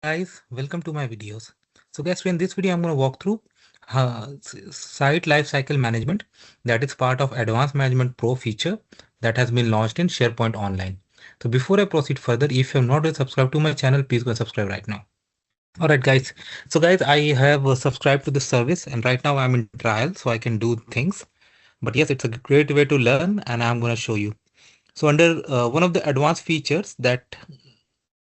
Guys, welcome to my videos. So guys, in this video I'm going to walk through site lifecycle management, that is part of Advanced Management Pro feature that has been launched in SharePoint Online. So before I proceed further, if you have not yet subscribed to my channel, please go subscribe right now. Alright guys, so guys, I have subscribed to this service and right now I'm in trial so I can do things. But yes, it's a great way to learn and I'm going to show you. So under one of the advanced features that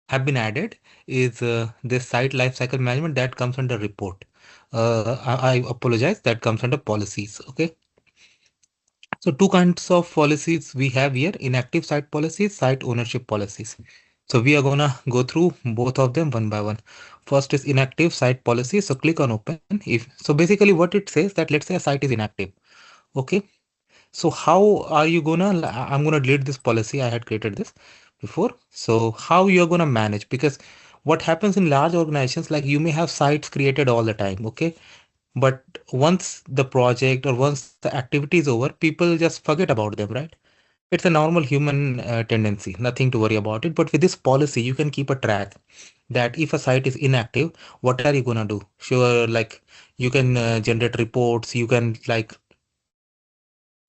have been added is this site lifecycle management that comes under report. I apologize, that comes under policies. Okay. So two kinds of policies we have here: inactive site policies, site ownership policies. So we are gonna go through both of them one by one. First is inactive site policy. So click on open. If so, basically what it says that let's say a site is inactive. Okay. So how are you gonna, I'm gonna delete this policy. I had created this before. So how you're gonna manage, because what happens in large organizations, like you may have sites created all the time, okay? But once the project or once the activity is over, people just forget about them, right? It's a normal human tendency, nothing to worry about it. But with this policy, you can keep a track that if a site is inactive, what are you gonna do? Sure, like you can generate reports, you can like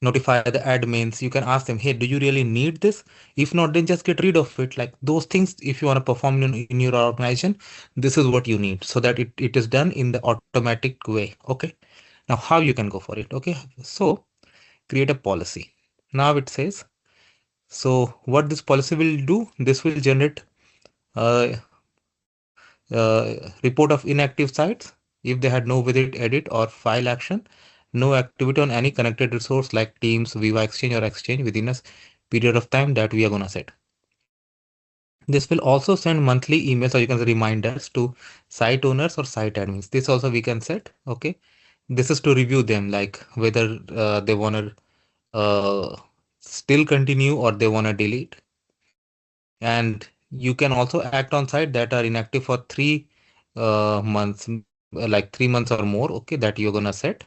notify the admins, you can ask them, hey, do you really need this? If not, then just get rid of it. Like those things, if you want to perform in your organization, this is what you need so that it is done in the automatic way. Okay, now how you can go for it? Okay, so create a policy. Now it says, so what this policy will do, this will generate a, report of inactive sites if they had no visit, edit, or file action, no activity on any connected resource like Teams, Viva Exchange, or Exchange within a period of time that we are going to set. This will also send monthly emails, or you can say reminders, to site owners or site admins. This also we can set. Okay. This is to review them, like whether they want to still continue or they want to delete. And you can also act on site that are inactive for 3 months, like 3 months or more. Okay, that you're gonna set.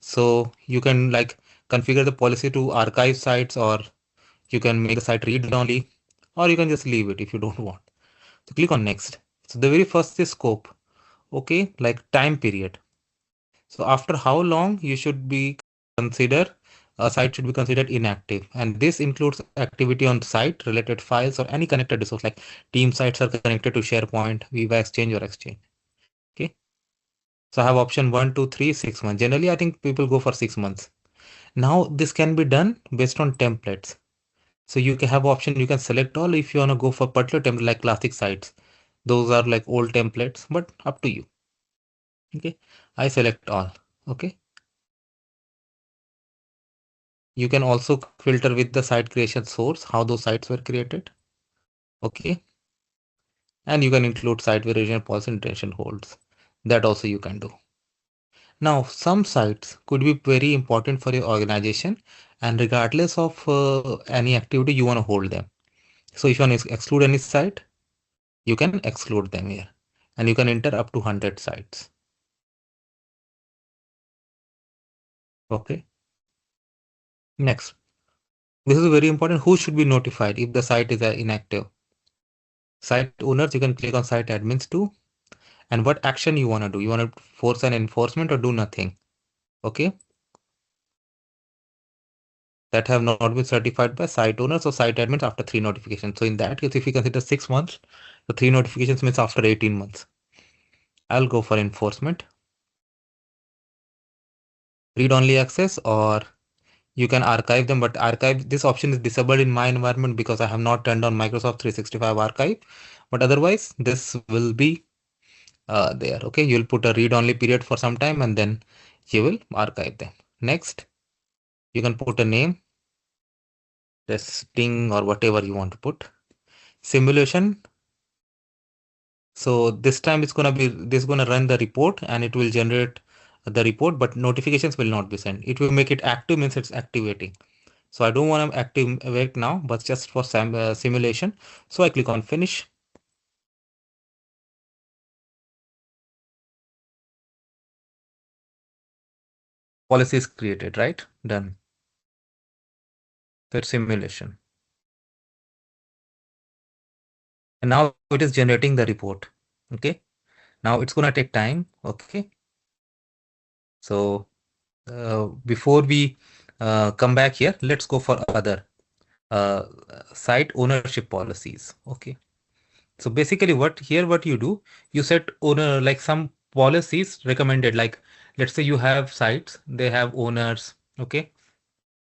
So you can like configure the policy to archive sites, or you can make the site read only, or you can just leave it if you don't want. So click on next. So the very first is scope. Okay, like time period. So after how long you should be consider a site should be considered inactive, and this includes activity on site, related files, or any connected resource like team sites are connected to SharePoint, Viva Exchange, or Exchange. Okay. So I have option 1, 2, 3, 6 months. Generally, I think people go for 6 months. Now this can be done based on templates. So you can have option, you can select all if you want to go for particular template like classic sites. Those are like old templates, but up to you. Okay. I select all. Okay. You can also filter with the site creation source, how those sites were created. Okay. And you can include site variation policy intention holds. That also you can do. Now, some sites could be very important for your organization, and regardless of any activity, you want to hold them. So if you want to exclude any site, you can exclude them here, and you can enter up to 100 sites. Okay. Next, this is very important. Who should be notified if the site is inactive? Site owners, you can click on site admins too. And what action you want to do? You want to force an enforcement or do nothing? Okay. That have not been certified by site owners or site admins after 3 notifications. So in that case, if you consider 6 months, the 3 notifications means after 18 months. I'll go for enforcement. Read only access, or you can archive them, but archive, this option is disabled in my environment because I have not turned on Microsoft 365 archive. But otherwise, this will be there. Okay, you'll put a read only period for some time and then you will archive them. Next, you can put a name, testing, or whatever you want to put. Simulation. So this time it's gonna be gonna run the report and it will generate the report, but notifications will not be sent. It will make it active, means it's activating. So I don't want to activate now, but just for simulation. So I click on finish. Policy is created, right? Done. That's simulation. And now it is generating the report. Okay. Now it's gonna take time. Okay. So before we come back here, let's go for other uh, site ownership policies. Okay. So basically what you do, you set owner like some policies recommended, like let's say you have sites, they have owners. Okay.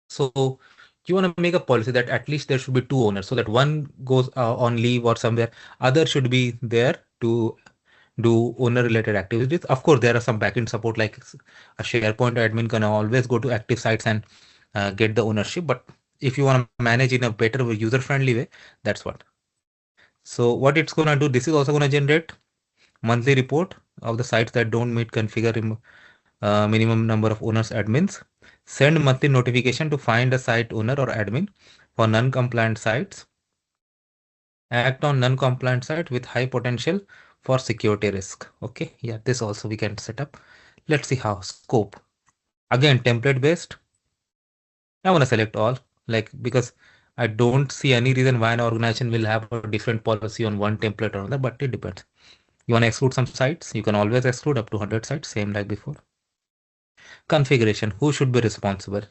So you want to make a policy that at least there should be two owners so that one goes on leave or somewhere, other should be there to do owner related activities. Of course, there are some backend support like a SharePoint admin can always go to active sites and get the ownership. But if you want to manage in a better user friendly way, that's what. So what it's going to do, this is also going to generate monthly report of the sites that don't meet configure minimum number of owners admins. Send monthly notification to find a site owner or admin for non-compliant sites. Act on non-compliant site with high potential for security risk. Okay, yeah, this also we can set up. Let's see how. Scope. Again, template based. I want to select all, like, because I don't see any reason why an organization will have a different policy on one template or another, but it depends. You want to exclude some sites, you can always exclude up to 100 sites, same like before. Configuration. Who should be responsible?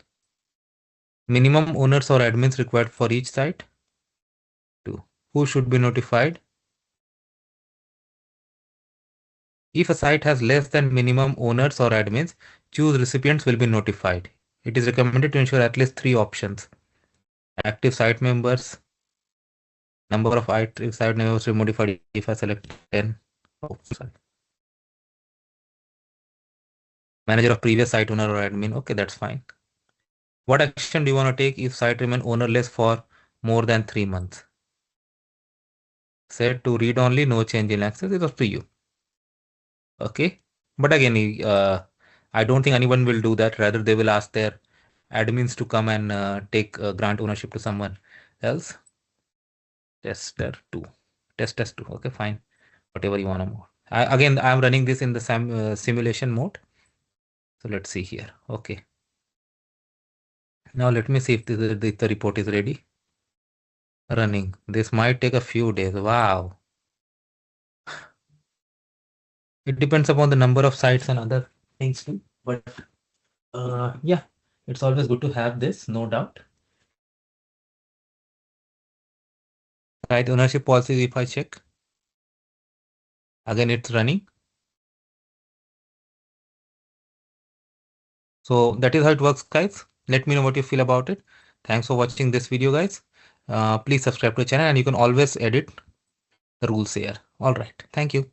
Minimum owners or admins required for each site. 2. Who should be notified? If a site has less than minimum owners or admins, choose recipients will be notified. It is recommended to ensure at least 3 options. Active site members, number of active site members will be modified if I select 10. Oh, sorry. Manager of previous site owner or admin. Okay, that's fine. What action do you want to take if site remain ownerless for more than 3 months? Set to read only, no change in access. It's up to you. Okay. But again, I don't think anyone will do that. Rather, they will ask their admins to come and take grant ownership to someone else. Tester 2. Test 2. Okay, fine. Whatever you want to move. Again, I'm running this in the simulation mode. So let's see here. Okay. Now let me see if the report is ready. Running. This might take a few days. Wow. It depends upon the number of sites and other things too. But yeah, it's always good to have this, no doubt. Right, ownership policies, if I check, again, it's running. So that is how it works, guys. Let me know what you feel about it. Thanks for watching this video, guys. Please subscribe to the channel and you can always edit the rules here. All right. Thank you.